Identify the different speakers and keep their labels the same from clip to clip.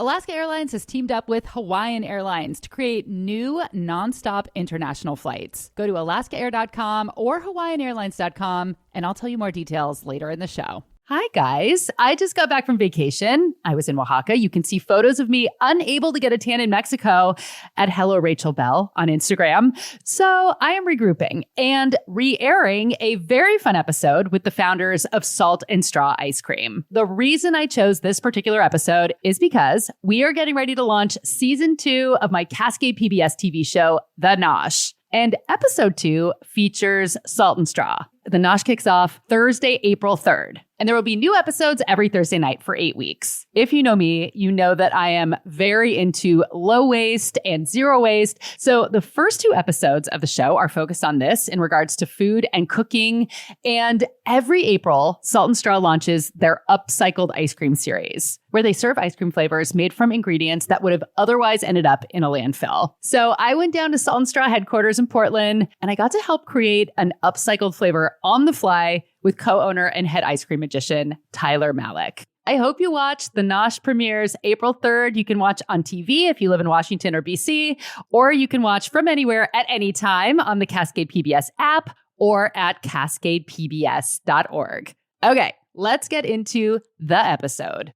Speaker 1: Alaska Airlines has teamed up with Hawaiian Airlines to create new nonstop international flights. Go to alaskaair.com or hawaiianairlines.com, and I'll tell you more details later in the show. Hi, guys. I just got back from vacation. I was in Oaxaca. You can see photos of me unable to get a tan in Mexico at Hello Rachel Bell on Instagram. So I am regrouping and re-airing a very fun episode with the founders of Salt and Straw Ice Cream. The reason I chose this particular episode is because we are getting ready to launch season 2 of my Cascade PBS TV show, The Nosh. And episode 2 features Salt and Straw. The Nosh kicks off Thursday, April 3rd. And there will be new episodes every Thursday night for 8 weeks. If you know me, you know that I am very into low waste and zero waste. So the first 2 episodes of the show are focused on this in regards to food and cooking. And every April, Salt and Straw launches their upcycled ice cream series, where they serve ice cream flavors made from ingredients that would have otherwise ended up in a landfill. So I went down to Salt and Straw headquarters in Portland, and I got to help create an upcycled flavor on the fly with co-owner and head ice cream magician, Tyler Malek. I hope you watch. The Nosh premieres April 3rd. You can watch on TV if you live in Washington or BC, or you can watch from anywhere at any time on the Cascade PBS app or at cascadepbs.org. Okay, let's get into the episode.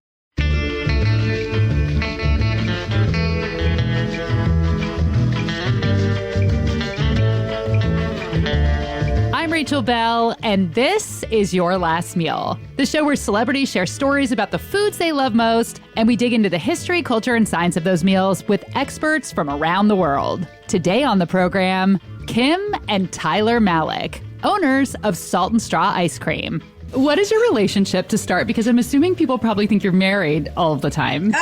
Speaker 1: I'm Rachel Bell, and this is Your Last Meal, the show where celebrities share stories about the foods they love most, and we dig into the history, culture, and science of those meals with experts from around the world. Today on the program, Kim and Tyler Malek, owners of Salt and Straw Ice Cream. What is your relationship to start? Because I'm assuming people probably think you're married all of the time.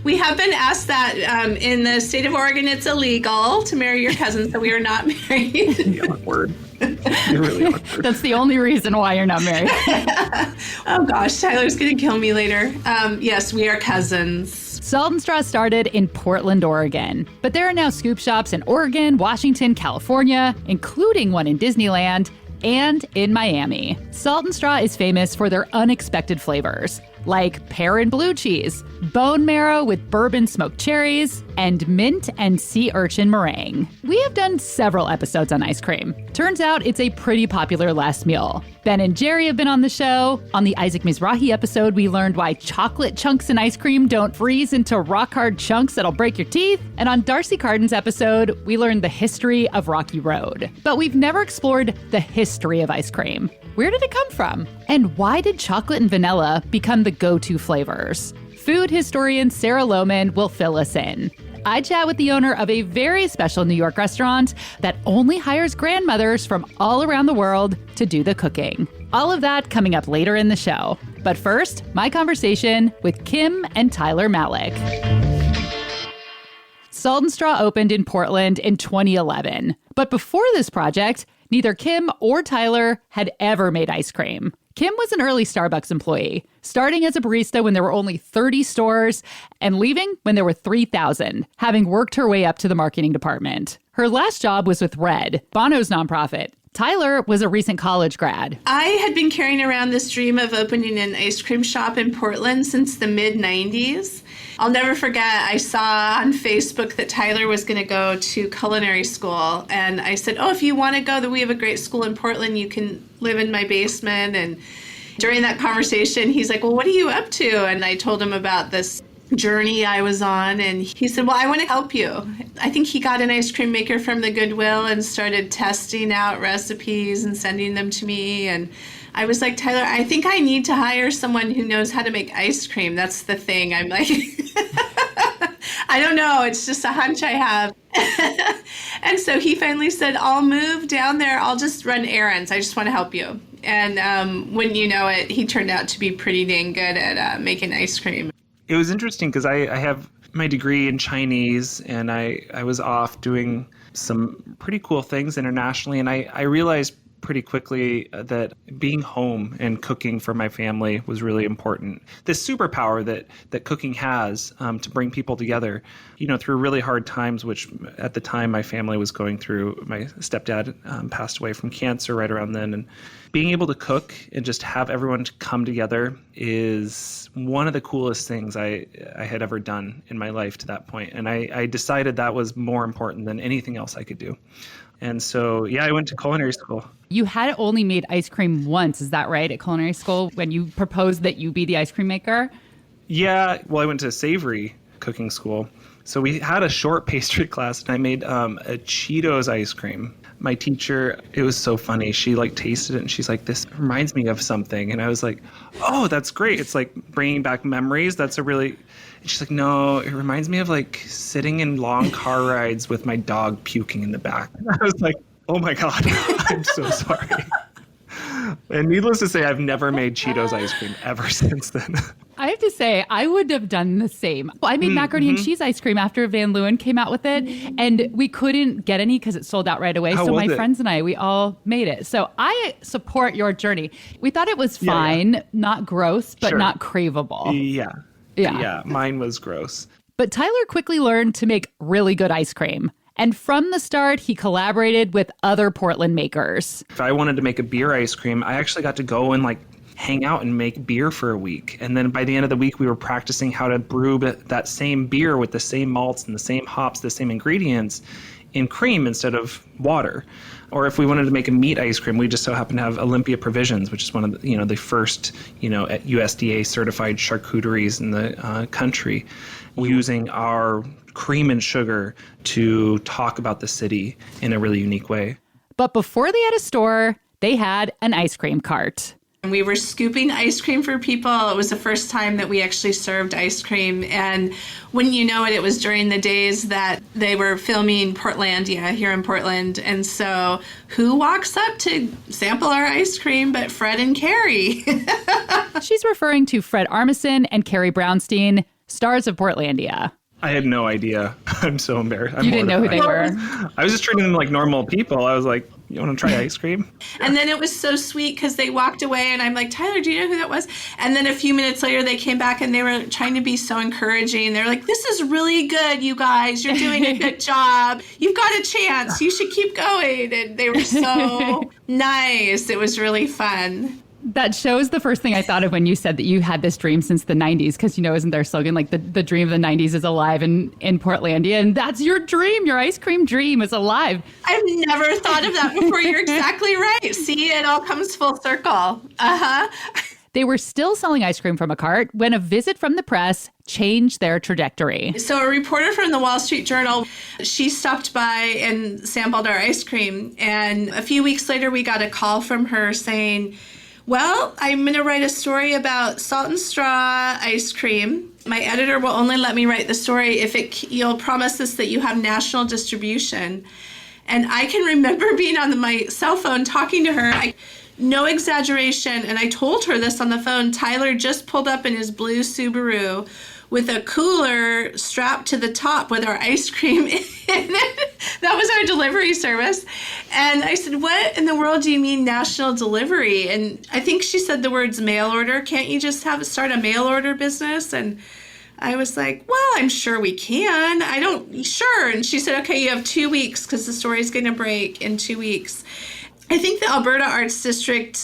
Speaker 2: We have been asked that. In the state of Oregon, it's illegal to marry your cousin, so we are not married.
Speaker 3: You're awkward. You're really awkward.
Speaker 1: That's the only reason why you're not married.
Speaker 2: Oh gosh, Tyler's going to kill me later. Yes, we are cousins.
Speaker 1: Salt and Straw started in Portland, Oregon, but there are now scoop shops in Oregon, Washington, California, including one in Disneyland, and in Miami. Salt and Straw is famous for their unexpected flavors, like pear and blue cheese, bone marrow with bourbon smoked cherries, and mint and sea urchin meringue. We have done several episodes on ice cream. Turns out it's a pretty popular last meal. Ben and Jerry have been on the show. On the Isaac Mizrahi episode, we learned why chocolate chunks in ice cream don't freeze into rock-hard chunks that'll break your teeth. And on Darcy Carden's episode, we learned the history of Rocky Road. But we've never explored the history of ice cream. Where did it come from? And why did chocolate and vanilla become the go-to flavors? Food historian Sarah Lohman will fill us in. I chat with the owner of a very special New York restaurant that only hires grandmothers from all around the world to do the cooking. All of that coming up later in the show. But first, my conversation with Kim and Tyler Malek. Salt and Straw opened in Portland in 2011. But before this project, neither Kim or Tyler had ever made ice cream. Kim was an early Starbucks employee, starting as a barista when there were only 30 stores and leaving when there were 3,000, having worked her way up to the marketing department. Her last job was with Red, Bono's nonprofit. Tyler was a recent college grad.
Speaker 2: I had been carrying around this dream of opening an ice cream shop in Portland since the mid-90s. I'll never forget, I saw on Facebook that Tyler was going to go to culinary school. And I said, oh, if you want to go, we have a great school in Portland. You can live in my basement. And during that conversation, he's like, well, what are you up to? And I told him about this journey I was on. And he said, well, I want to help you. I think he got an ice cream maker from the Goodwill and started testing out recipes and sending them to me. And I was like, Tyler, I think I need to hire someone who knows how to make ice cream. That's the thing. I'm like, I don't know. It's just a hunch I have. And so he finally said, I'll move down there. I'll just run errands. I just want to help you. And when you know it, he turned out to be pretty dang good at making ice cream.
Speaker 3: It was interesting because I have my degree in Chinese, and I was off doing some pretty cool things internationally. And I realized pretty quickly that being home and cooking for my family was really important. This superpower that cooking has to bring people together, through really hard times, which at the time my family was going through. My stepdad passed away from cancer right around then. And being able to cook and just have everyone come together is one of the coolest things I had ever done in my life to that point. And I decided that was more important than anything else I could do. And so, I went to culinary school.
Speaker 1: You had only made ice cream once, is that right, at culinary school when you proposed that you be the ice cream maker?
Speaker 3: Yeah, well, I went to savory cooking school. So we had a short pastry class, and I made a Cheetos ice cream. My teacher, it was so funny. She tasted it, and she's like, "This reminds me of something." And I was like, "Oh, that's great. It's bringing back memories. That's a really..." And she's like, "No, it reminds me of sitting in long car rides with my dog puking in the back." And I was like, "Oh my God, I'm so sorry." And needless to say, I've never made Cheetos ice cream ever since then.
Speaker 1: I have to say, I would have done the same. I made macaroni and cheese ice cream after Van Leeuwen came out with it, and we couldn't get any because it sold out right away. So my friends and I, we all made it. So I support your journey. We thought it was fine, not gross, but not craveable.
Speaker 3: Yeah, mine was gross.
Speaker 1: But Tyler quickly learned to make really good ice cream. And from the start, he collaborated with other Portland makers.
Speaker 3: If I wanted to make a beer ice cream, I actually got to go and hang out and make beer for a week. And then by the end of the week, we were practicing how to brew that same beer with the same malts and the same hops, the same ingredients in cream instead of water. Or if we wanted to make a meat ice cream, we just so happen to have Olympia Provisions, which is one of the first, USDA certified charcuteries in the country, using our cream and sugar to talk about the city in a really unique way.
Speaker 1: But before they had a store, they had an ice cream cart.
Speaker 2: We were scooping ice cream for people. It was the first time that we actually served ice cream. And wouldn't you know it, it was during the days that they were filming Portlandia here in Portland. And so who walks up to sample our ice cream but Fred and Carrie?
Speaker 1: She's referring to Fred Armisen and Carrie Brownstein, stars of Portlandia.
Speaker 3: I had no idea. I'm so embarrassed.
Speaker 1: You didn't know who they were?
Speaker 3: I was just treating them like normal people. I was like, "You want to try ice cream?"
Speaker 2: And then it was so sweet because they walked away and I'm like, "Tyler, do you know who that was?" And then a few minutes later, they came back and they were trying to be so encouraging. They're like, "This is really good, you guys. You're doing a good job. You've got a chance. You should keep going." And they were so nice. It was really fun.
Speaker 1: That shows the first thing I thought of when you said that you had this dream since the 90s, because, isn't their slogan, the dream of the 90s is alive in Portlandia, and that's your dream. Your ice cream dream is alive.
Speaker 2: I've never thought of that before. You're exactly right. See, it all comes full circle.
Speaker 1: They were still selling ice cream from a cart when a visit from the press changed their trajectory.
Speaker 2: So a reporter from the Wall Street Journal, she stopped by and sampled our ice cream, and a few weeks later, we got a call from her saying, "Well, I'm going to write a story about salt and straw ice cream. My editor will only let me write the story if you'll promise us that you have national distribution." And I can remember being on my cell phone talking to her. No exaggeration. And I told her this on the phone. Tyler just pulled up in his blue Subaru with a cooler strapped to the top with our ice cream in it. That was our delivery service. And I said, "What in the world do you mean national delivery?" And I think she said the words mail order. "Can't you just start a mail order business?" And I was like, "Well, I'm sure we can. Sure." And she said, "Okay, you have 2 weeks because the story's going to break in 2 weeks." I think the Alberta Arts District,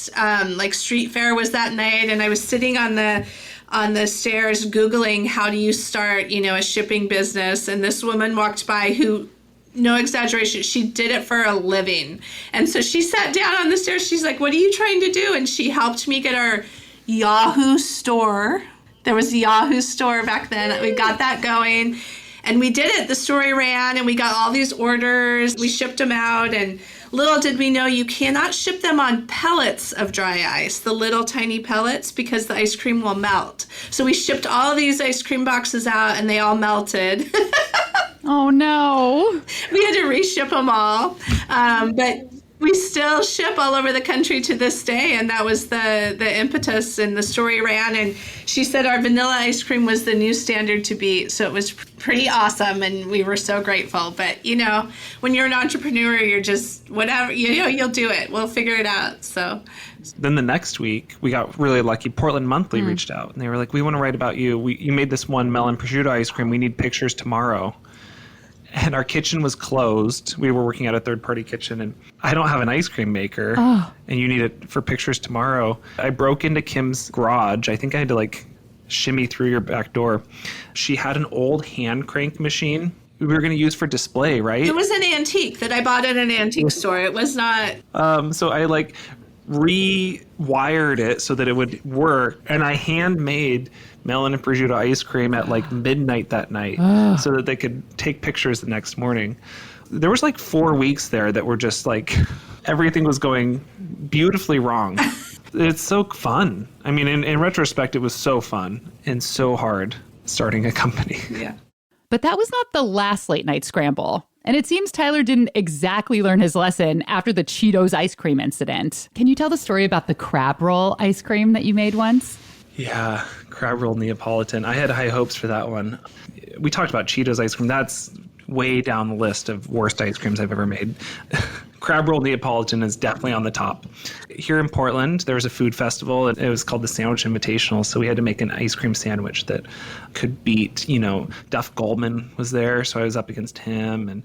Speaker 2: street fair was that night. And I was sitting on the stairs Googling how do you start, a shipping business. And this woman walked by who, no exaggeration, she did it for a living. And so she sat down on the stairs. She's like, "What are you trying to do?" And she helped me get our Yahoo store. There was a Yahoo store back then. We got that going. And we did it. The story ran and we got all these orders. We shipped them out, and little did we know you cannot ship them on pellets of dry ice, the little tiny pellets, because the ice cream will melt. So we shipped all these ice cream boxes out and they all melted.
Speaker 1: Oh, no.
Speaker 2: We had to reship them all. But We still ship all over the country to this day, and that was the impetus, and the story ran. And she said our vanilla ice cream was the new standard to beat, so it was pretty awesome, and we were so grateful. But when you're an entrepreneur, you're just whatever, you'll do it. We'll figure it out. So
Speaker 3: then the next week, we got really lucky. Portland Monthly reached out, and they were like, "We want to write about you. You made this one melon prosciutto ice cream. We need pictures tomorrow." And our kitchen was closed. We were working at a third-party kitchen, and I don't have an ice cream maker, and you need it for pictures tomorrow. I broke into Kim's garage. I think I had to shimmy through your back door. She had an old hand crank machine we were going to use for display, right?
Speaker 2: It was an antique that I bought at an antique store. It was not...
Speaker 3: So I rewired it so that it would work, and I handmade melon and prosciutto ice cream at midnight that night so that they could take pictures the next morning. There was 4 weeks there that were just everything was going beautifully wrong. It's so fun. I mean, in retrospect, it was so fun and so hard starting a company.
Speaker 2: Yeah.
Speaker 1: But that was not the last late night scramble. And it seems Tyler didn't exactly learn his lesson after the Cheetos ice cream incident. Can you tell the story about the crab roll ice cream that you made once?
Speaker 3: Yeah, crab roll Neapolitan. I had high hopes for that one. We talked about Cheetos ice cream. That's way down the list of worst ice creams I've ever made. Crab roll Neapolitan is definitely on the top. Here in Portland, there was a food festival, and it was called the Sandwich Invitational. So we had to make an ice cream sandwich that could beat, Duff Goldman was there. So I was up against him. And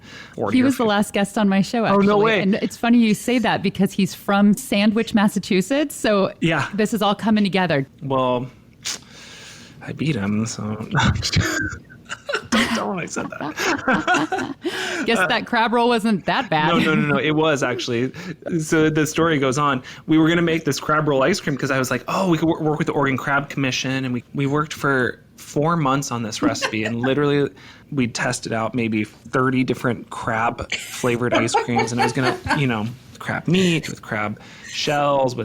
Speaker 1: he was the last guest on my show, actually.
Speaker 3: Oh, no way.
Speaker 1: And it's funny you say that because he's from Sandwich, Massachusetts. So yeah, this is all coming together.
Speaker 3: Well, I beat him, so... Don't I said that.
Speaker 1: Guess that crab roll wasn't that bad.
Speaker 3: No. It was actually. So the story goes on. We were going to make this crab roll ice cream because I was like, we could work with the Oregon Crab Commission. And we worked for 4 months on this recipe. And literally we tested out maybe 30 different crab flavored ice creams. And I was going to, crab meat with crab shells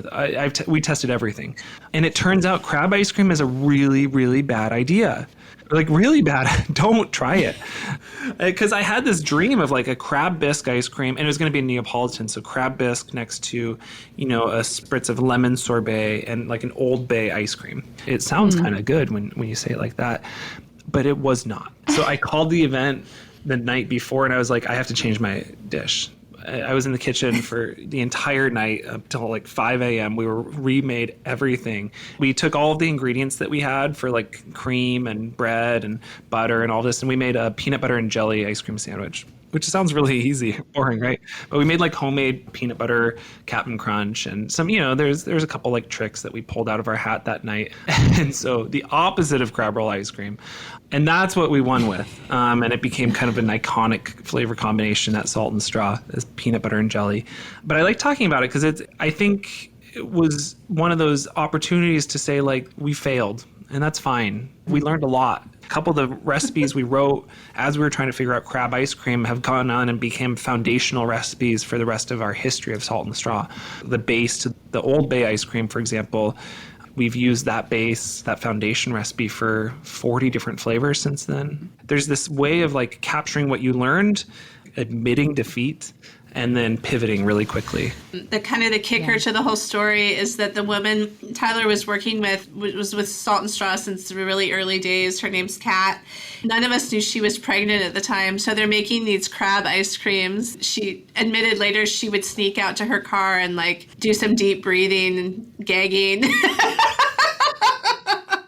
Speaker 3: we tested everything. And it turns out crab ice cream is a really, really bad idea. Really bad. Don't try it. Because I had this dream of a crab bisque ice cream, and it was going to be a Neapolitan. So crab bisque next to, a spritz of lemon sorbet and an Old Bay ice cream. It sounds kind of good when you say it like that, but it was not. So I called the event the night before, and I was like, I have to change my dish. I was in the kitchen for the entire night up till 5 a.m. We remade everything. We took all of the ingredients that we had for cream and bread and butter and all this, and we made a peanut butter and jelly ice cream sandwich, which sounds really easy, boring, right? But we made homemade peanut butter Cap'n Crunch and some, there's a couple tricks that we pulled out of our hat that night. And so the opposite of crab roll ice cream. And that's what we won with. And it became kind of an iconic flavor combination, that salt and straw, as peanut butter and jelly. But I like talking about it because I think it was one of those opportunities to say, we failed. And that's fine. We learned a lot. A couple of the recipes we wrote as we were trying to figure out crab ice cream have gone on and became foundational recipes for the rest of our history of salt and straw. The base to the Old Bay ice cream, for example, we've used that base, that foundation recipe for 40 different flavors since then. There's this way of capturing what you learned, admitting defeat, and then pivoting really quickly.
Speaker 2: The kicker to the whole story is that the woman Tyler was working with was with Salt and Straw since the really early days. Her name's Kat. None of us knew she was pregnant at the time, so they're making these crab ice creams. She admitted later she would sneak out to her car and do some deep breathing and gagging.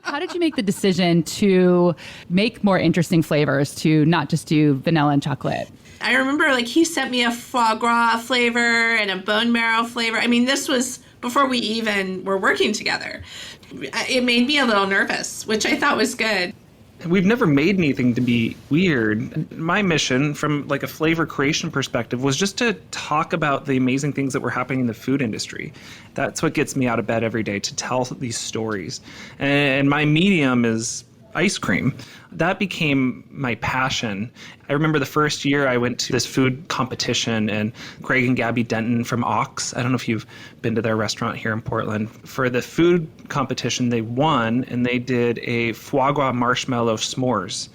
Speaker 1: How did you make the decision to make more interesting flavors, to not just do vanilla and chocolate?
Speaker 2: I remember he sent me a foie gras flavor and a bone marrow flavor. I mean, this was before we even were working together. It made me a little nervous, which I thought was good.
Speaker 3: We've never made anything to be weird. My mission from a flavor creation perspective was just to talk about the amazing things that were happening in the food industry. That's what gets me out of bed every day, to tell these stories. And my medium is ice cream. That became my passion. I remember the first year I went to this food competition, and Greg and Gabby Denton from Ox, I don't know if you've been to their restaurant here in Portland. For the food competition, they won, and they did a foie gras marshmallow s'mores.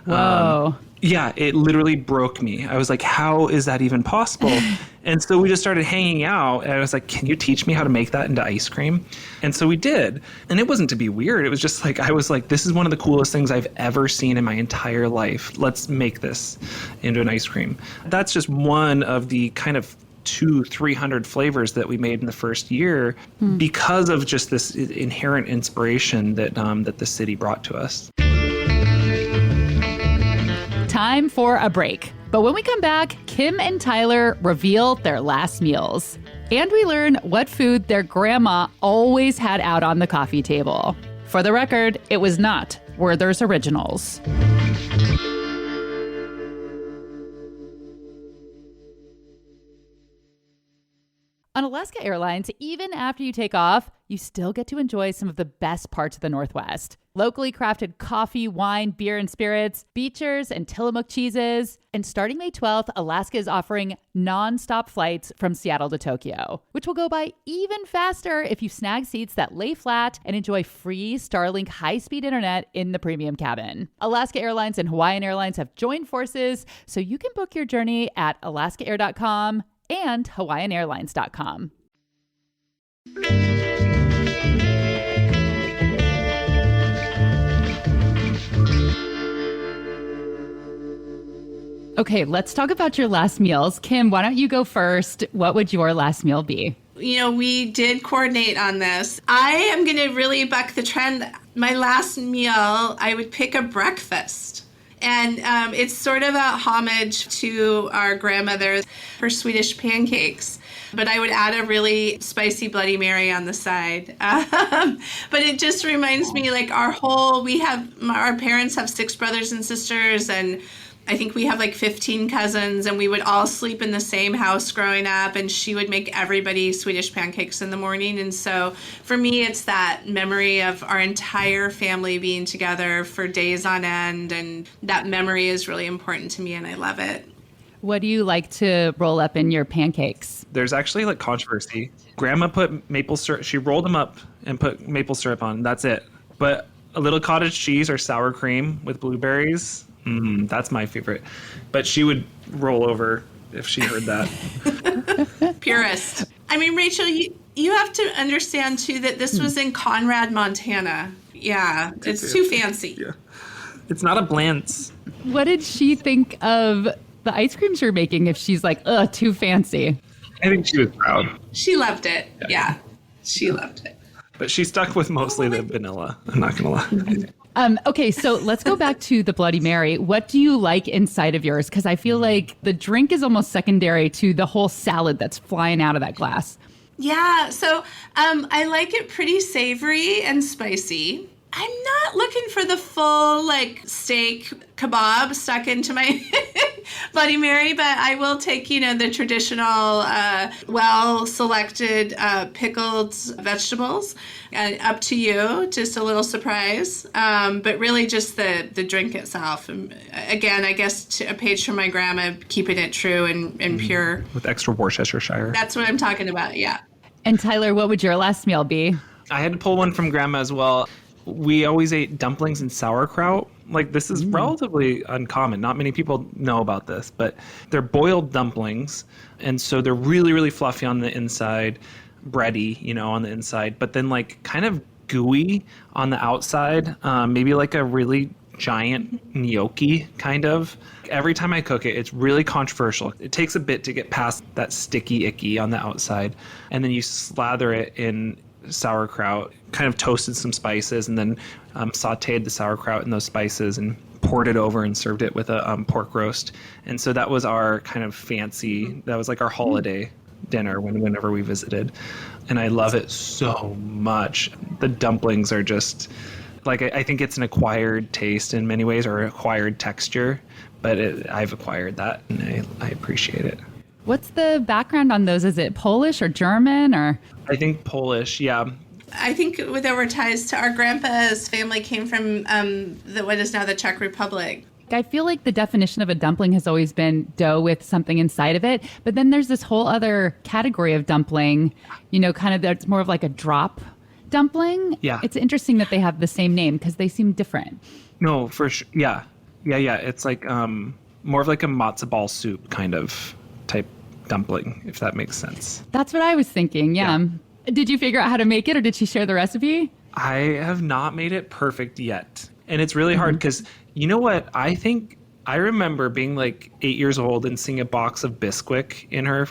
Speaker 1: Whoa.
Speaker 3: Yeah, it literally broke me. I was like, how is that even possible? And so we just started hanging out, and I was like, can you teach me how to make that into ice cream? And so we did. And it wasn't to be weird. It was just like, I was like, this is one of the coolest things I've ever seen in my entire life. Let's make this into an ice cream. That's just one of the kind of 200-300 flavors that we made in the first year because of just this inherent inspiration that that the city brought to us.
Speaker 1: Time for a break. But when we come back, Kim and Tyler reveal their last meals. And we learn what food their grandma always had out on the coffee table. For the record, it was not Werther's Originals. On Alaska Airlines, even after you take off, you still get to enjoy some of the best parts of the Northwest. Locally crafted coffee, wine, beer, and spirits, beachers, and Tillamook cheeses. And starting May 12th, Alaska is offering non-stop flights from Seattle to Tokyo, which will go by even faster if you snag seats that lay flat and enjoy free Starlink high-speed internet in the premium cabin. Alaska Airlines and Hawaiian Airlines have joined forces, so you can book your journey at alaskaair.com and hawaiianairlines.com. Okay, let's talk about your last meals. Kim, why don't you go first? What would your last meal be?
Speaker 2: You know, we did coordinate on this. I am going to really buck the trend. My last meal, I would pick a breakfast. And it's sort of a homage to our grandmother, her Swedish pancakes. But I would add a really spicy Bloody Mary on the side. But it just reminds me, like, our parents have 6 brothers and sisters, and I think we have like 15 cousins, and we would all sleep in the same house growing up, and she would make everybody Swedish pancakes in the morning. And so for me, it's that memory of our entire family being together for days on end, and that memory is really important to me, and I love it.
Speaker 1: What do you like to roll up in your pancakes?
Speaker 3: There's actually like controversy. Grandma put maple syrup, she rolled them up and put maple syrup on, that's it. But a little cottage cheese or sour cream with blueberries, that's my favorite. But she would roll over if she heard that.
Speaker 2: Purist. I mean, Rachel, you have to understand, too, that this was in Conrad, Montana. Yeah, it's too fancy.
Speaker 3: Yeah. It's not a Blantz.
Speaker 1: What did she think of the ice creams you're making if she's like, ugh, too fancy?
Speaker 3: I think she was proud.
Speaker 2: She loved it. Yeah, she loved it.
Speaker 3: But she stuck with mostly the vanilla. I'm not going to lie.
Speaker 1: Okay, so let's go back to the Bloody Mary. What do you like inside of yours? Because I feel like the drink is almost secondary to the whole salad that's flying out of that glass.
Speaker 2: Yeah, so I like it pretty savory and spicy. I'm not looking for the full, like, steak kebab stuck into my Bloody Mary, but I will take, the traditional, well-selected pickled vegetables. Up to you, just a little surprise. But really just the drink itself. Again, I guess a page from my grandma, keeping it true and pure.
Speaker 3: With extra Worcestershire.
Speaker 2: That's what I'm talking about, yeah.
Speaker 1: And Tyler, what would your last meal be?
Speaker 3: I had to pull one from Grandma as well. We always ate dumplings and sauerkraut. Like, this is relatively uncommon. Not many people know about this, but they're boiled dumplings. And so they're really, really fluffy on the inside, bready, on the inside, but then like kind of gooey on the outside. Maybe like a really giant gnocchi kind of. Every time I cook it, it's really controversial. It takes a bit to get past that sticky icky on the outside. And then you slather it in sauerkraut, kind of toasted some spices, and then sauteed the sauerkraut in those spices and poured it over and served it with a pork roast. And so that was our kind of fancy, that was like our holiday dinner whenever we visited. And I love it so much. The dumplings are just, like, I think it's an acquired taste in many ways, or acquired texture, but I've acquired that, and I appreciate it.
Speaker 1: What's the background on those? Is it Polish or German or?
Speaker 3: I think Polish, yeah.
Speaker 2: I think there were ties to our grandpa's family came from what is now the Czech Republic.
Speaker 1: I feel like the definition of a dumpling has always been dough with something inside of it. But then there's this whole other category of dumpling, kind of that's more of like a drop dumpling.
Speaker 3: Yeah.
Speaker 1: It's interesting that they have the same name because they seem different.
Speaker 3: No, for sure. Yeah. It's like more of like a matzo ball soup kind of type dumpling, if that makes sense.
Speaker 1: That's what I was thinking. Yeah. Did you figure out how to make it, or did she share the recipe?
Speaker 3: I have not made it perfect yet. And it's really hard because you know what? I think I remember being like 8 years old and seeing a box of Bisquick in her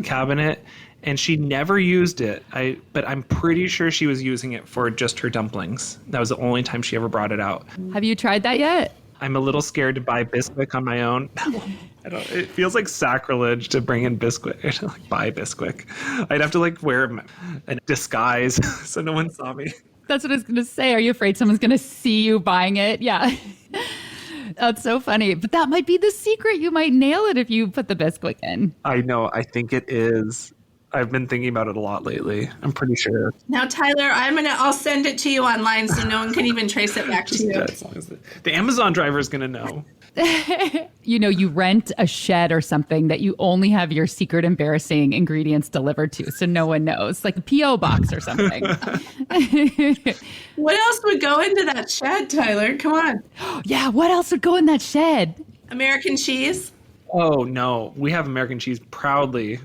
Speaker 3: cabinet, and she never used it. But I'm pretty sure she was using it for just her dumplings. That was the only time she ever brought it out.
Speaker 1: Have you tried that yet?
Speaker 3: I'm a little scared to buy Bisquick on my own. It feels like sacrilege to bring in Bisquick, to like buy Bisquick. I'd have to like wear a disguise so no one saw me.
Speaker 1: That's what I was going to say. Are you afraid someone's going to see you buying it? Yeah. That's so funny. But that might be the secret. You might nail it if you put the Bisquick in.
Speaker 3: I know. I think it is. I've been thinking about it a lot lately. I'm pretty sure.
Speaker 2: Now, Tyler, I'll send it to you online so no one can even trace it back to you.
Speaker 3: As long as the Amazon driver is going to know.
Speaker 1: You rent a shed or something that you only have your secret embarrassing ingredients delivered to, so no one knows, like a P.O. box or something.
Speaker 2: What else would go into that shed, Tyler? Come on.
Speaker 1: Yeah, what else would go in that shed?
Speaker 2: American cheese?
Speaker 3: Oh, no. We have American cheese proudly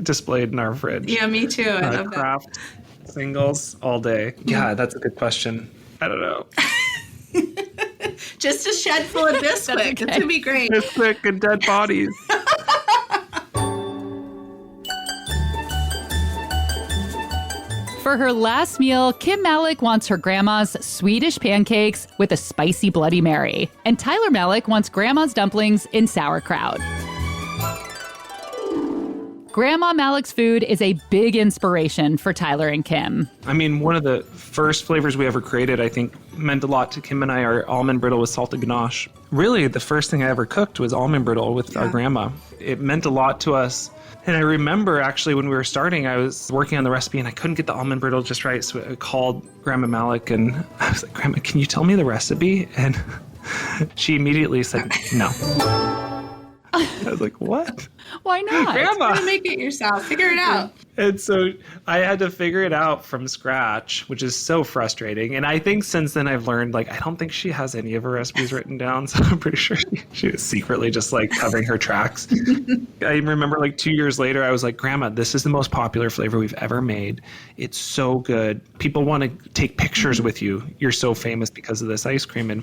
Speaker 3: displayed in our fridge.
Speaker 2: Yeah, me too. I love
Speaker 3: Kraft singles all day. Yeah, that's a good question. I don't know.
Speaker 2: Just a shed full of Bisquick. Okay. It's going to be great.
Speaker 3: Bisquick and dead bodies.
Speaker 1: For her last meal, Kim Malek wants her grandma's Swedish pancakes with a spicy Bloody Mary. And Tyler Malek wants grandma's dumplings in sauerkraut. Grandma Malek's food is a big inspiration for Tyler and Kim.
Speaker 3: I mean, one of the first flavors we ever created, I think, meant a lot to Kim and I, our almond brittle with salted ganache. Really, the first thing I ever cooked was almond brittle with our grandma. It meant a lot to us. And I remember, actually, when we were starting, I was working on the recipe, and I couldn't get the almond brittle just right, so I called Grandma Malek, and I was like, Grandma, can you tell me the recipe? And she immediately said, no. I was like, what?
Speaker 1: Why not?
Speaker 2: Grandma, you're gonna make it yourself. Figure it out.
Speaker 3: And so I had to figure it out from scratch, which is so frustrating. And I think since then I've learned, like, I don't think she has any of her recipes written down. So I'm pretty sure she was secretly just like covering her tracks. I remember like 2 years later, I was like, Grandma, this is the most popular flavor we've ever made. It's so good. People want to take pictures with you. You're so famous because of this ice cream. And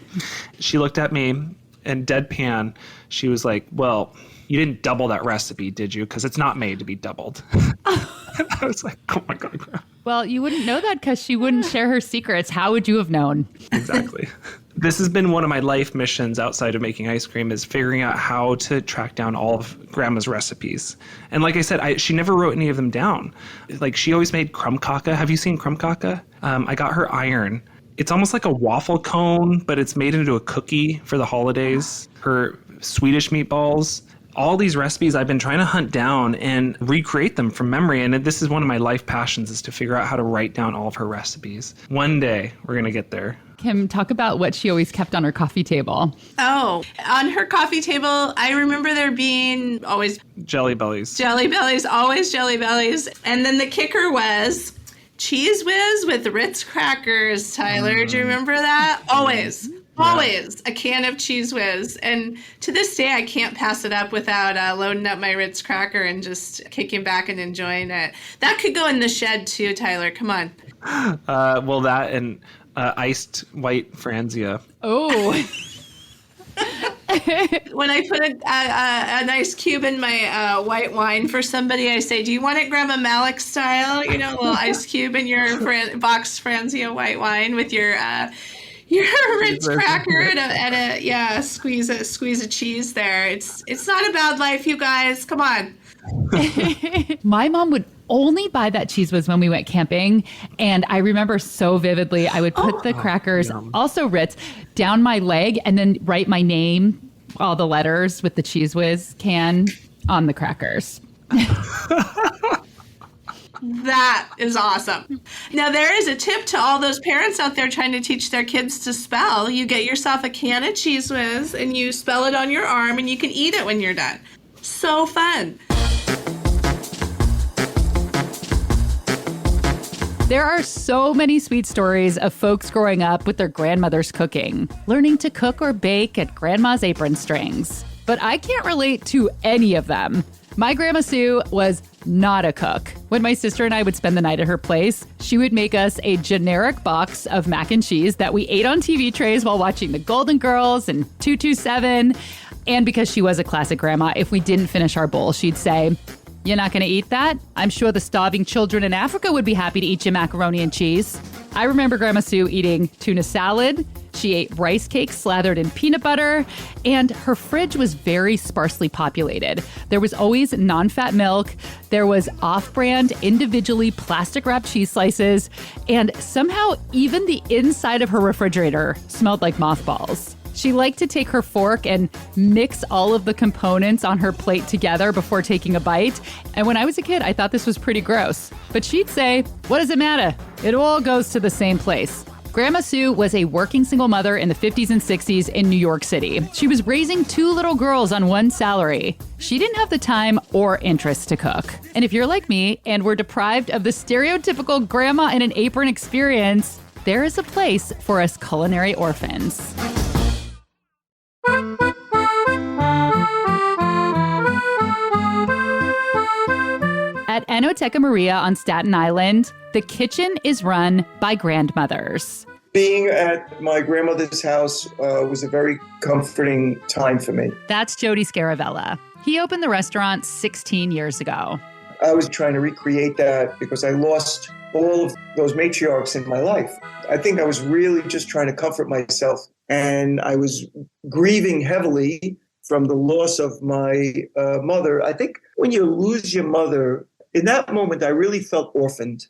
Speaker 3: she looked at me and deadpan, she was like, well, you didn't double that recipe, did you? Because it's not made to be doubled. I was like, oh my God, Grandma.
Speaker 1: Well, you wouldn't know that because she wouldn't share her secrets. How would you have known?
Speaker 3: Exactly. This has been one of my life missions outside of making ice cream, is figuring out how to track down all of Grandma's recipes. And like I said, she never wrote any of them down. Like, she always made crumb caca. Have you seen crumb caca? I got her iron. It's almost like a waffle cone, but it's made into a cookie for the holidays. Her Swedish meatballs. All these recipes I've been trying to hunt down and recreate them from memory. And this is one of my life passions, is to figure out how to write down all of her recipes. One day we're going to get there.
Speaker 1: Kim, talk about what she always kept on her coffee table.
Speaker 2: Oh, on her coffee table, I remember there being always
Speaker 3: Jelly Bellies.
Speaker 2: Jelly Bellies, always Jelly Bellies. And then the kicker was Cheese Whiz with Ritz crackers, Tyler. Do you remember that? Always. Always a can of Cheese Whiz. And to this day, I can't pass it up without loading up my Ritz cracker and just kicking back and enjoying it. That could go in the shed too, Tyler. Come on.
Speaker 3: Well, that and iced white Franzia.
Speaker 1: Oh.
Speaker 2: When I put a nice cube in my white wine for somebody, I say, do you want it Grandma Malek style? You know, a little ice cube in your box Franzia white wine with your Ritz cracker and squeeze a cheese there. It's not a bad life, you guys. Come on.
Speaker 1: My mom would only buy that Cheese Whiz when we went camping, and I remember so vividly. I would put the crackers, also Ritz, down my leg and then write my name, all the letters with the Cheese Whiz can on the crackers.
Speaker 2: That is awesome. Now, there is a tip to all those parents out there trying to teach their kids to spell. You get yourself a can of Cheese Whiz and you spell it on your arm and you can eat it when you're done. So fun.
Speaker 1: There are so many sweet stories of folks growing up with their grandmother's cooking, learning to cook or bake at grandma's apron strings. But I can't relate to any of them. My Grandma Sue was not a cook. When my sister and I would spend the night at her place, she would make us a generic box of mac and cheese that we ate on TV trays while watching The Golden Girls and 227. And because she was a classic grandma, if we didn't finish our bowl, she'd say, "You're not going to eat that? I'm sure the starving children in Africa would be happy to eat your macaroni and cheese." I remember Grandma Sue eating tuna salad. She ate rice cakes slathered in peanut butter, and her fridge was very sparsely populated. There was always non-fat milk, there was off-brand, individually plastic-wrapped cheese slices, and somehow even the inside of her refrigerator smelled like mothballs. She liked to take her fork and mix all of the components on her plate together before taking a bite. And when I was a kid, I thought this was pretty gross. But she'd say, "What does it matter? It all goes to the same place." Grandma Sue was a working single mother in the 50s and 60s in New York City. She was raising 2 little girls on one salary. She didn't have the time or interest to cook. And if you're like me and were deprived of the stereotypical grandma in an apron experience, there is a place for us culinary orphans. At Enoteca Maria on Staten Island, the kitchen is run by grandmothers.
Speaker 4: Being at my grandmother's house was a very comforting time for me.
Speaker 1: That's Jody Scaravella. He opened the restaurant 16 years ago.
Speaker 4: I was trying to recreate that because I lost all of those matriarchs in my life. I think I was really just trying to comfort myself. And I was grieving heavily from the loss of my mother. I think when you lose your mother, in that moment, I really felt orphaned.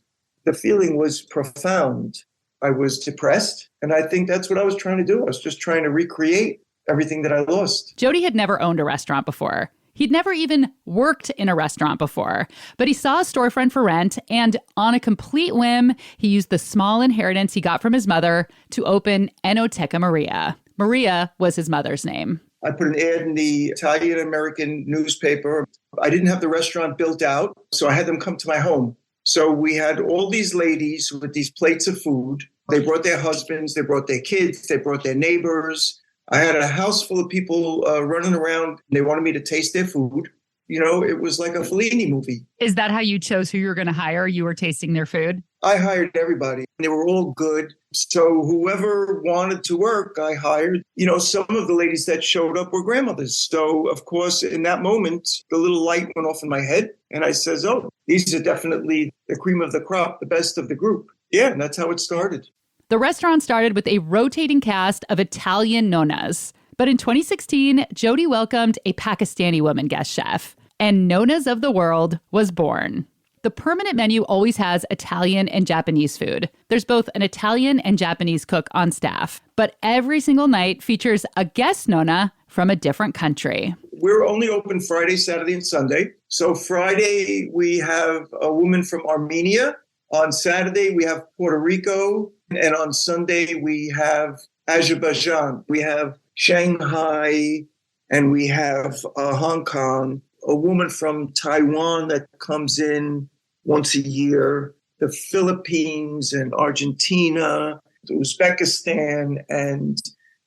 Speaker 4: The feeling was profound. I was depressed. And I think that's what I was trying to do. I was just trying to recreate everything that I lost.
Speaker 1: Jody had never owned a restaurant before. He'd never even worked in a restaurant before, but he saw a storefront for rent, and on a complete whim, he used the small inheritance he got from his mother to open Enoteca Maria. Maria was his mother's name.
Speaker 4: I put an ad in the Italian-American newspaper. I didn't have the restaurant built out, so I had them come to my home. So we had all these ladies with these plates of food. They brought their husbands, they brought their kids, they brought their neighbors. I had a house full of people running around. They wanted me to taste their food. You know, it was like a Fellini movie.
Speaker 1: Is that how you chose who you were going to hire? You were tasting their food?
Speaker 4: I hired everybody. They were all good. So whoever wanted to work, I hired. You know, some of the ladies that showed up were grandmothers. So, of course, in that moment, the little light went off in my head. And I says, oh, these are definitely the cream of the crop, the best of the group. Yeah, and that's how it started.
Speaker 1: The restaurant started with a rotating cast of Italian nonnas. But in 2016, Jody welcomed a Pakistani woman guest chef, and Nonnas of the World was born. The permanent menu always has Italian and Japanese food. There's both an Italian and Japanese cook on staff, but every single night features a guest nonna from a different country.
Speaker 4: We're only open Friday, Saturday, and Sunday. So Friday, we have a woman from Armenia. On Saturday, we have Puerto Rico. And on Sunday, we have Azerbaijan. We have Shanghai, and we have Hong Kong. A woman from Taiwan that comes in once a year. The Philippines and Argentina, Uzbekistan and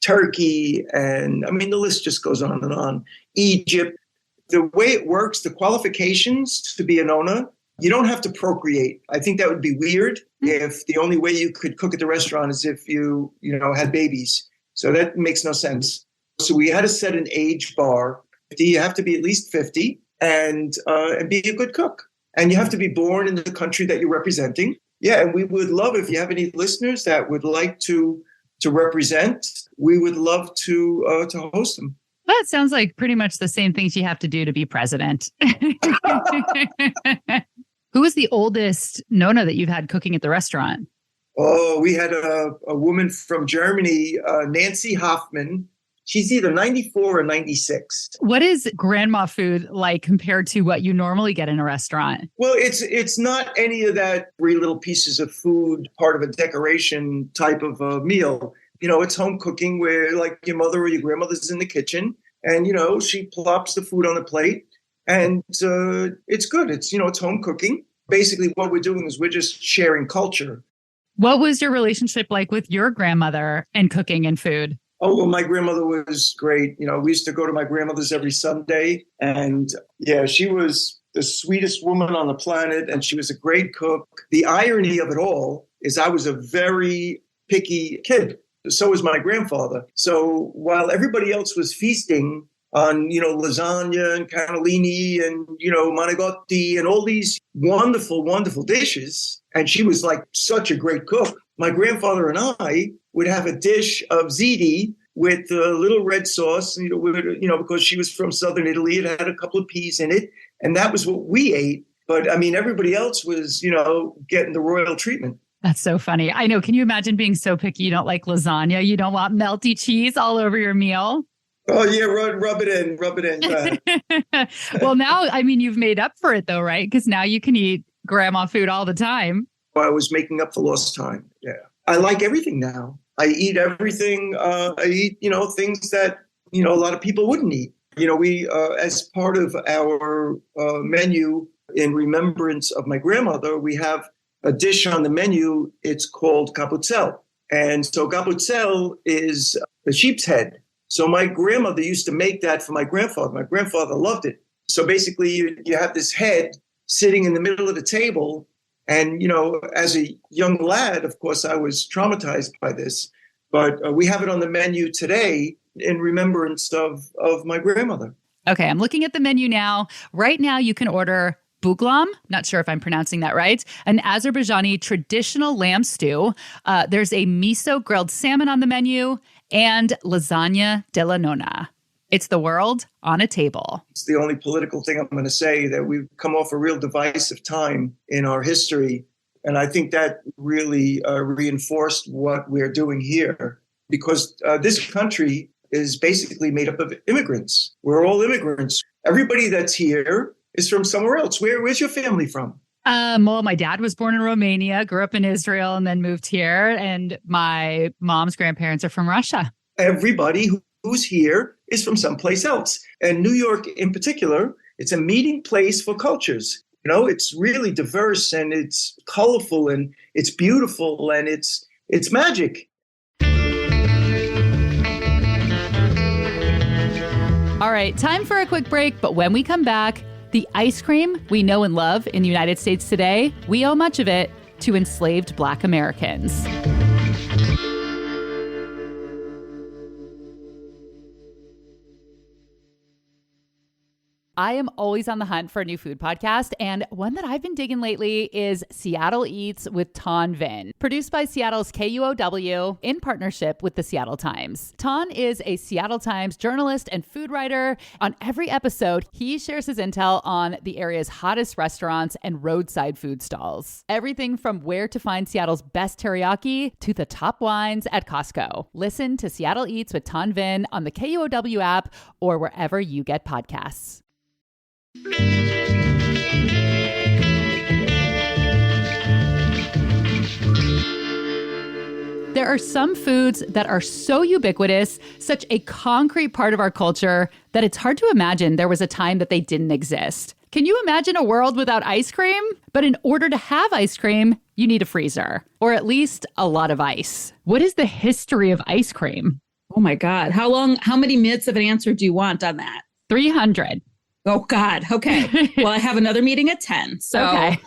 Speaker 4: Turkey. And I mean, the list just goes on and on. Egypt. The way it works, the qualifications to be a nonna, you don't have to procreate. I think that would be weird if the only way you could cook at the restaurant is if you had babies. So that makes no sense. So we had to set an age bar. You have to be at least 50 and be a good cook. And you have to be born in the country that you're representing. Yeah, and we would love, if you have any listeners that would like to represent, we would love to host them.
Speaker 1: Well, it sounds like pretty much the same things you have to do to be president. Who is the oldest nonna that you've had cooking at the restaurant?
Speaker 4: Oh, we had a woman from Germany, Nancy Hoffman. She's either 94 or 96.
Speaker 1: What is grandma food like compared to what you normally get in a restaurant?
Speaker 4: Well, it's not any of that 3 little pieces of food, part of a decoration type of a meal. You know, it's home cooking where like your mother or your grandmother's in the kitchen and, she plops the food on the plate and it's good. It's home cooking. Basically, what we're doing is we're just sharing culture.
Speaker 1: What was your relationship like with your grandmother and cooking and food?
Speaker 4: Oh, well, my grandmother was great. We used to go to my grandmother's every Sunday. And yeah, she was the sweetest woman on the planet. And she was a great cook. The irony of it all is I was a very picky kid. So was my grandfather. So while everybody else was feasting on, lasagna and cannellini and, manigotti and all these wonderful, wonderful dishes, and she was like such a great cook, my grandfather and I would have a dish of ziti with a little red sauce, because she was from southern Italy. It had a couple of peas in it, and that was what we ate. But I mean, everybody else was, getting the royal treatment.
Speaker 1: That's so funny. I know. Can you imagine being so picky? You don't like lasagna. You don't want melty cheese all over your meal.
Speaker 4: Oh, yeah. Rub it in.
Speaker 1: Well, now, I mean, you've made up for it, though, right? Because now you can eat grandma food all the time.
Speaker 4: I was making up for lost time. Yeah. I like everything now. I eat everything. I eat, things that, a lot of people wouldn't eat. We, as part of our menu in remembrance of my grandmother, we have a dish on the menu. It's called cappuccel. And so cappuccel is a sheep's head. So my grandmother used to make that for my grandfather. My grandfather loved it. So basically you have this head sitting in the middle of the table. And, as a young lad, of course, I was traumatized by this. But we have it on the menu today in remembrance of my grandmother.
Speaker 1: Okay, I'm looking at the menu now. Right now, you can order buglam, not sure if I'm pronouncing that right, an Azerbaijani traditional lamb stew. There's a miso grilled salmon on the menu and lasagna de la nonna. It's the world on a table.
Speaker 4: It's the only political thing I'm going to say, that we've come off a real divisive time in our history. And I think that really reinforced what we're doing here, because this country is basically made up of immigrants. We're all immigrants. Everybody that's here is from somewhere else. Where's your family from?
Speaker 1: Well, my dad was born in Romania, grew up in Israel, and then moved here. And my mom's grandparents are from Russia.
Speaker 4: Everybody who's here is from someplace else. And New York in particular, it's a meeting place for cultures. It's really diverse and it's colorful and it's beautiful and it's magic.
Speaker 1: All right, time for a quick break. But when we come back, the ice cream we know and love in the United States today, we owe much of it to enslaved Black Americans. I am always on the hunt for a new food podcast, and one that I've been digging lately is Seattle Eats with Ton Vinh, produced by Seattle's KUOW in partnership with the Seattle Times. Ton is a Seattle Times journalist and food writer. On every episode, he shares his intel on the area's hottest restaurants and roadside food stalls. Everything from where to find Seattle's best teriyaki to the top wines at Costco. Listen to Seattle Eats with Ton Vinh on the KUOW app or wherever you get podcasts. There are some foods that are so ubiquitous, such a concrete part of our culture, that it's hard to imagine there was a time that they didn't exist. Can you imagine a world without ice cream? But in order to have ice cream, you need a freezer, or at least a lot of ice. What is the history of ice cream?
Speaker 5: Oh my God. How many minutes of an answer do you want on that?
Speaker 1: 300.
Speaker 5: Oh God. Okay. Well, I have another meeting at 10. So,
Speaker 1: okay.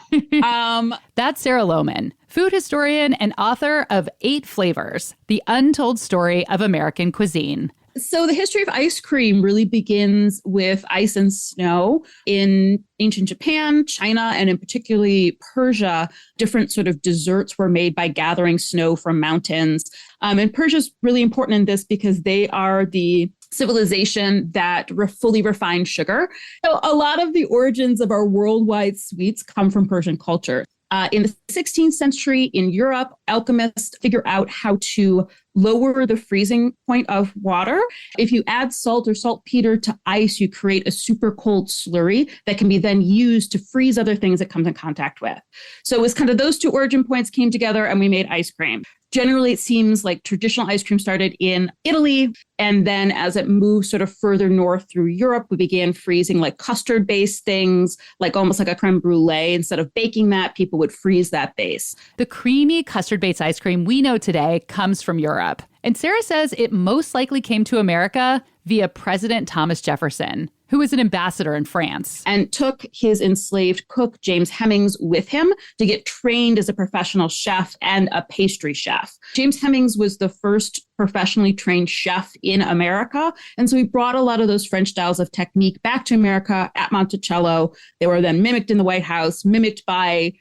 Speaker 1: That's Sarah Lohman, food historian and author of 8 Flavors, The Untold Story of American Cuisine.
Speaker 5: So the history of ice cream really begins with ice and snow in ancient Japan, China, and in particularly Persia. Different sort of desserts were made by gathering snow from mountains. And Persia's really important in this because they are the civilization that fully refined sugar. So a lot of the origins of our worldwide sweets come from Persian culture. In the 16th century in Europe, alchemists figure out how to lower the freezing point of water. If you add salt or saltpeter to ice, you create a super cold slurry that can be then used to freeze other things it comes in contact with. So it was kind of those two origin points came together and we made ice cream. Generally, it seems like traditional ice cream started in Italy. And then as it moved sort of further north through Europe, we began freezing like custard-based things, like almost like a creme brulee. Instead of baking that, people would freeze that base.
Speaker 1: The creamy custard-based ice cream we know today comes from Europe. And Sarah says it most likely came to America via President Thomas Jefferson, who was an ambassador in France.
Speaker 5: And took his enslaved cook, James Hemings, with him to get trained as a professional chef and a pastry chef. James Hemings was the first professionally trained chef in America. And so he brought a lot of those French styles of technique back to America at Monticello. They were then mimicked in the White House, mimicked by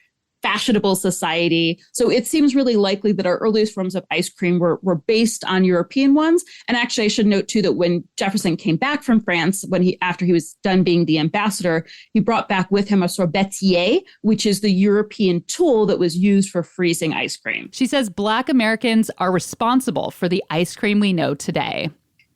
Speaker 5: fashionable society. So it seems really likely that our earliest forms of ice cream were based on European ones. And actually, I should note, too, that when Jefferson came back from France, after he was done being the ambassador, he brought back with him a sorbetier, which is the European tool that was used for freezing ice cream.
Speaker 1: She says Black Americans are responsible for the ice cream we know today.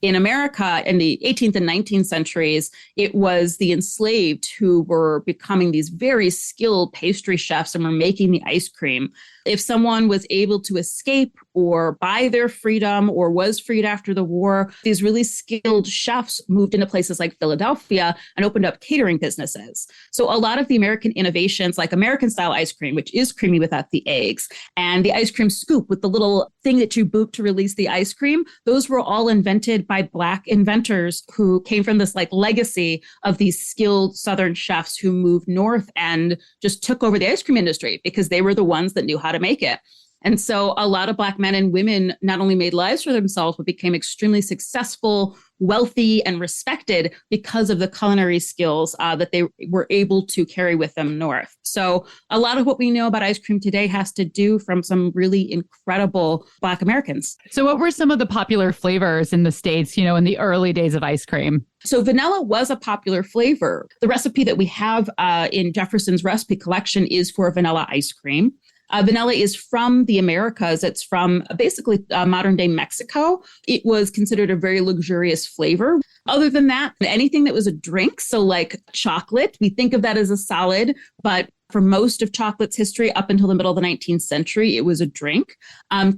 Speaker 5: In America, in the 18th and 19th centuries, it was the enslaved who were becoming these very skilled pastry chefs and were making the ice cream. If someone was able to escape or buy their freedom or was freed after the war, these really skilled chefs moved into places like Philadelphia and opened up catering businesses. So a lot of the American innovations, like American style ice cream, which is creamy without the eggs, and the ice cream scoop with the little thing that you boop to release the ice cream, those were all invented by Black inventors who came from this like legacy of these skilled Southern chefs who moved north and just took over the ice cream industry because they were the ones that knew how to make it. And so a lot of Black men and women not only made lives for themselves, but became extremely successful, wealthy, and respected because of the culinary skills that they were able to carry with them north. So a lot of what we know about ice cream today has to do from some really incredible Black Americans.
Speaker 1: So what were some of the popular flavors in the States, in the early days of ice cream?
Speaker 5: So vanilla was a popular flavor. The recipe that we have in Jefferson's recipe collection is for vanilla ice cream. Vanilla is from the Americas. It's from basically modern day Mexico. It was considered a very luxurious flavor. Other than that, anything that was a drink, so like chocolate, we think of that as a solid, but for most of chocolate's history, up until the middle of the 19th century, it was a drink.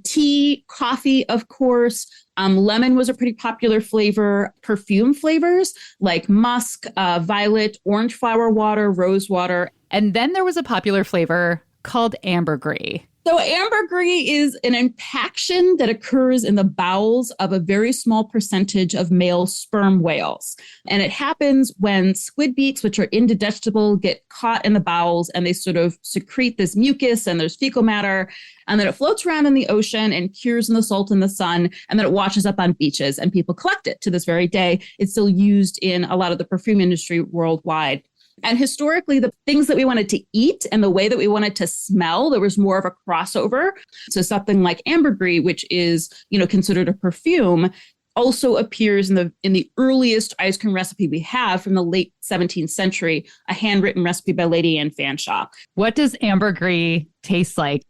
Speaker 5: Tea, coffee, of course. Lemon was a pretty popular flavor. Perfume flavors like musk, violet, orange flower water, rose water.
Speaker 1: And then there was a popular flavor called ambergris.
Speaker 5: So ambergris is an impaction that occurs in the bowels of a very small percentage of male sperm whales. And it happens when squid beaks, which are indigestible, get caught in the bowels and they sort of secrete this mucus and there's fecal matter. And then it floats around in the ocean and cures in the salt in the sun. And then it washes up on beaches and people collect it to this very day. It's still used in a lot of the perfume industry worldwide. And historically, the things that we wanted to eat and the way that we wanted to smell, there was more of a crossover. So something like ambergris, which is, considered a perfume, also appears in the earliest ice cream recipe we have from the late 17th century, a handwritten recipe by Lady Anne Fanshawe.
Speaker 1: What does ambergris taste like?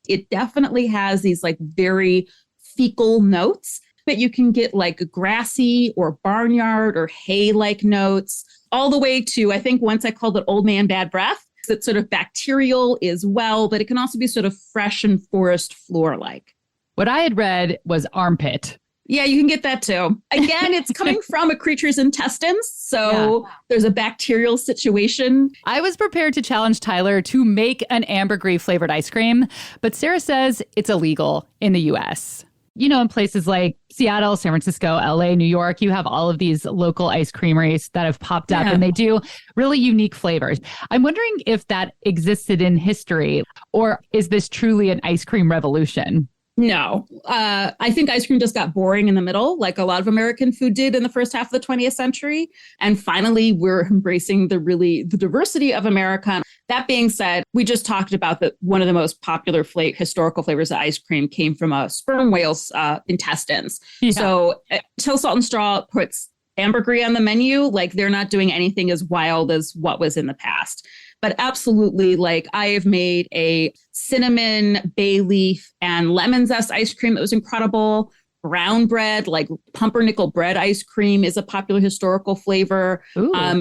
Speaker 5: It definitely has these like very fecal notes, but you can get like grassy or barnyard or hay-like notes, all the way to, I think once I called it old man bad breath. It's sort of bacterial as well, but it can also be sort of fresh and forest floor-like.
Speaker 1: What I had read was armpit.
Speaker 5: Yeah, you can get that too. Again, it's coming from a creature's intestines, so there's a bacterial situation.
Speaker 1: I was prepared to challenge Tyler to make an ambergris flavored ice cream, but Sarah says it's illegal in the U.S. In places like Seattle, San Francisco, LA, New York, you have all of these local ice creameries that have popped up and they do really unique flavors. I'm wondering if that existed in history, or is this truly an ice cream revolution?
Speaker 5: No, I think ice cream just got boring in the middle, like a lot of American food did in the first half of the 20th century. And finally, we're embracing the diversity of America. That being said, we just talked about that one of the most popular historical flavors of ice cream came from a sperm whale's intestines. Yeah. So until Salt and Straw puts ambergris on the menu, like they're not doing anything as wild as what was in the past. But absolutely, like I have made a cinnamon, bay leaf, and lemon zest ice cream that was incredible. brown bread, like pumpernickel bread ice cream is a popular historical flavor.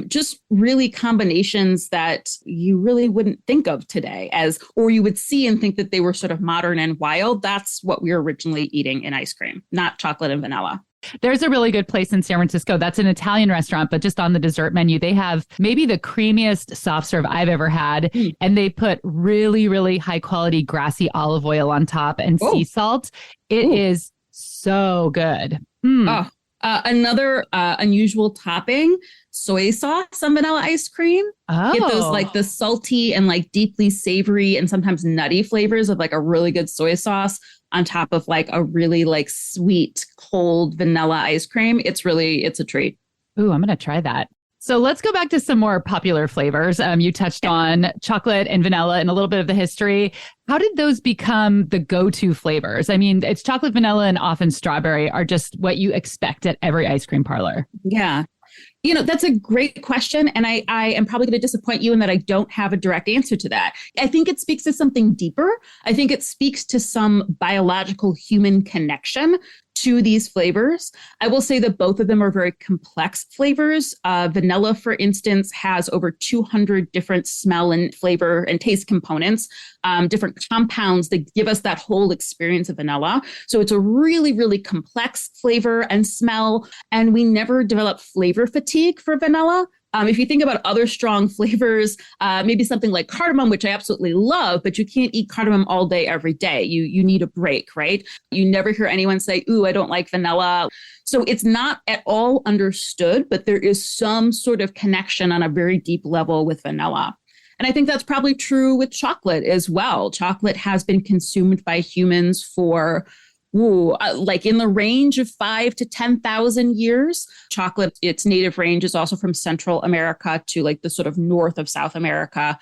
Speaker 5: Just really combinations that you really wouldn't think of today or you would see and think that they were sort of modern and wild. That's what we were originally eating in ice cream, not chocolate and vanilla.
Speaker 1: There's a really good place in San Francisco. That's an Italian restaurant, but just on the dessert menu, they have maybe the creamiest soft serve I've ever had. And they put really, really high quality grassy olive oil on top and sea salt. It is so good.
Speaker 5: Another unusual topping, soy sauce on vanilla ice cream. Get those like the salty and like deeply savory and sometimes nutty flavors of like a really good soy sauce on top of like a really like sweet, cold vanilla ice cream. It's a treat.
Speaker 1: Ooh, I'm going to try that. So let's go back to some more popular flavors. You touched on chocolate and vanilla and a little bit of the history. How did those become the go-to flavors? I mean, it's chocolate, vanilla, and often strawberry are just what you expect at every ice cream parlor.
Speaker 5: Yeah. That's a great question. And I am probably going to disappoint you in that I don't have a direct answer to that. I think it speaks to something deeper. I think it speaks to some biological human connection to these flavors. I will say that both of them are very complex flavors. Vanilla, for instance, has over 200 different smell and flavor and taste components, different compounds that give us that whole experience of vanilla. So it's a really, really complex flavor and smell. And we never develop flavor fatigue for vanilla. If you think about other strong flavors, maybe something like cardamom, which I absolutely love, but you can't eat cardamom all day, every day. You need a break, right? You never hear anyone say, ooh, I don't like vanilla. So it's not at all understood, but there is some sort of connection on a very deep level with vanilla. And I think that's probably true with chocolate as well. Chocolate has been consumed by humans for like in the range of 5,000 to 10,000 years. Chocolate, its native range is also from Central America to like the sort of north of South America.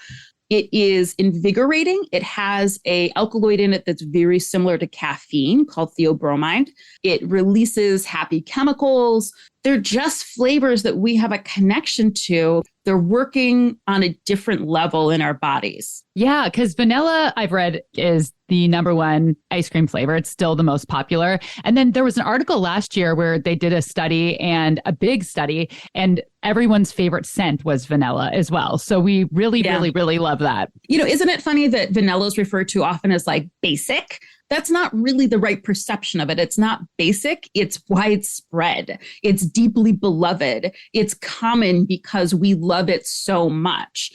Speaker 5: It is invigorating. It has an alkaloid in it that's very similar to caffeine called theobromine. It releases happy chemicals. They're just flavors that we have a connection to. They're working on a different level in our bodies.
Speaker 1: Yeah, because vanilla, I've read, is the number one ice cream flavor. It's still the most popular. And then there was an article last year where they did a study, and a big study, and everyone's favorite scent was vanilla as well. So we really, really love that.
Speaker 5: Isn't it funny that vanilla is referred to often as like basic? That's not really the right perception of it. It's not basic. It's widespread. It's deeply beloved. It's common because we love it so much.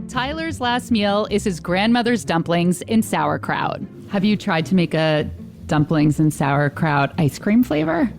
Speaker 1: Tyler's last meal is his grandmother's dumplings in sauerkraut. Have you tried to make a dumplings and sauerkraut ice cream flavor?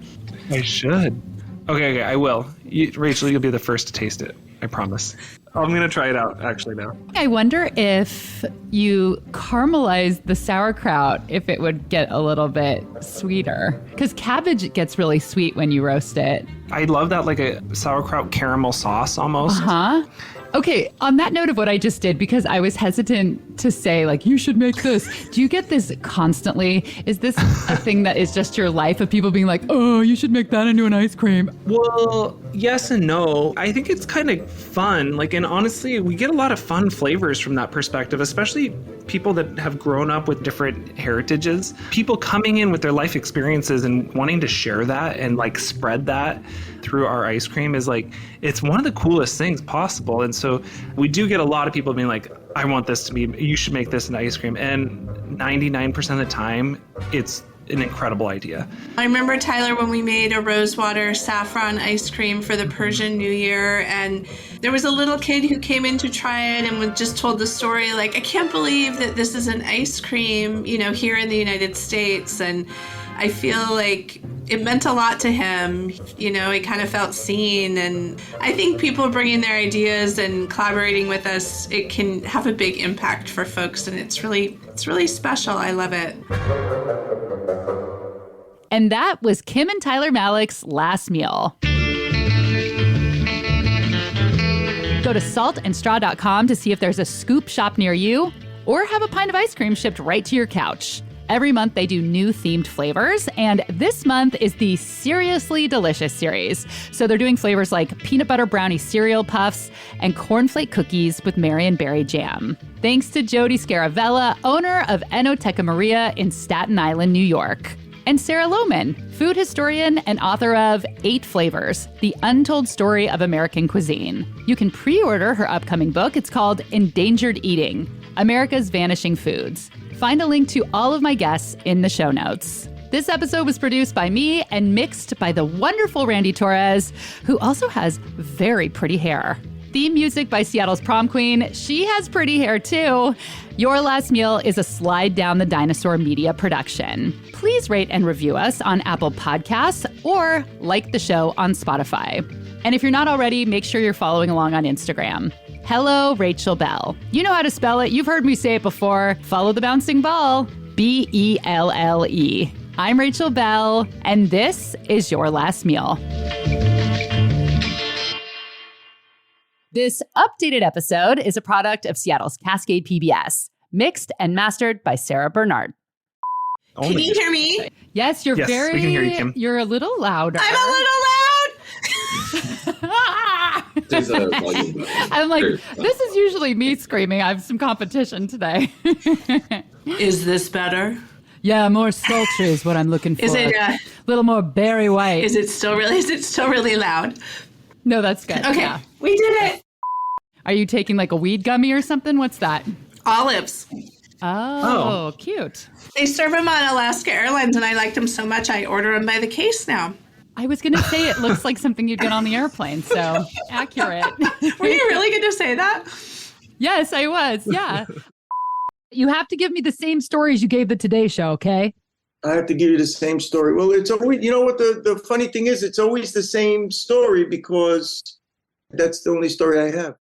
Speaker 3: I should. Okay, I will. Rachel, you'll be the first to taste it. I promise. I'm going to try it out actually now.
Speaker 1: I wonder if you caramelize the sauerkraut, if it would get a little bit sweeter. Because cabbage gets really sweet when you roast it.
Speaker 3: I love that, like a sauerkraut caramel sauce almost.
Speaker 1: Uh-huh. Okay, on that note of what I just did, because I was hesitant to say, like, you should make this. Do you get this constantly? Is this a thing that is just your life of people being like, oh, you should make that into an ice cream?
Speaker 3: Well, yes and no. I think it's kind of fun. Like, and honestly, we get a lot of fun flavors from that perspective, especially people that have grown up with different heritages. People coming in with their life experiences and wanting to share that and like spread that through our ice cream is like, it's one of the coolest things possible. And so we do get a lot of people being like, I want this to be, you should make this an ice cream. And 99% of the time, it's an incredible idea.
Speaker 2: I remember, Tyler, when we made a rosewater saffron ice cream for the Persian New Year, and there was a little kid who came in to try it and just told the story, like, I can't believe that this is an ice cream, here in the United States. And I feel like it meant a lot to him. He kind of felt seen. And I think people bringing their ideas and collaborating with us, it can have a big impact for folks. And it's really special. I love it.
Speaker 1: And that was Kim and Tyler Malek's last meal. Go to saltandstraw.com to see if there's a scoop shop near you, or have a pint of ice cream shipped right to your couch. Every month they do new themed flavors, and this month is the Seriously Delicious series. So they're doing flavors like peanut butter brownie cereal puffs and cornflake cookies with Marion Berry jam. Thanks to Jody Scaravella, owner of Enoteca Maria in Staten Island, New York. And Sarah Lohman, food historian and author of 8 Flavors, The Untold Story of American Cuisine. You can pre-order her upcoming book. It's called Endangered Eating, America's Vanishing Foods. Find a link to all of my guests in the show notes. This episode was produced by me and mixed by the wonderful Randy Torres, who also has very pretty hair. Theme music by Seattle's prom queen. She has pretty hair too. Your Last Meal is a Slide Down the Dinosaur media production. Please rate and review us on Apple Podcasts or like the show on Spotify. And if you're not already, make sure you're following along on Instagram. Hello, Rachel Bell. You know how to spell it. You've heard me say it before. Follow the bouncing ball. Belle. I'm Rachel Bell, and this is Your Last Meal. This updated episode is a product of Seattle's Cascade PBS, mixed and mastered by Sarah Bernard.
Speaker 2: Can you hear me?
Speaker 1: Yes, you're
Speaker 3: Yes,
Speaker 1: very.
Speaker 3: we can hear you, Kim.
Speaker 1: You're a little louder.
Speaker 2: I'm a little loud.
Speaker 1: I'm like, this is usually me screaming. I have some competition today.
Speaker 2: Is this better?
Speaker 1: Yeah, more sultry is what I'm looking for.
Speaker 2: Is it
Speaker 1: a little more berry white?
Speaker 2: Is it still really loud?
Speaker 1: No, that's good.
Speaker 2: Okay,
Speaker 1: Yeah.
Speaker 2: we did it.
Speaker 1: Are you taking like a weed gummy or something? What's that?
Speaker 2: Olives.
Speaker 1: Oh, cute.
Speaker 2: They serve them on Alaska Airlines, and I like them so much I order them by the case now.
Speaker 1: I was going to say it looks like something you'd get on the airplane, so accurate.
Speaker 2: Were you really going to say that?
Speaker 1: Yes, I was. Yeah. You have to give me the same stories you gave the Today Show, okay?
Speaker 4: I have to give you the same story. Well, it's always, you know what the funny thing is? It's always the same story because that's the only story I have.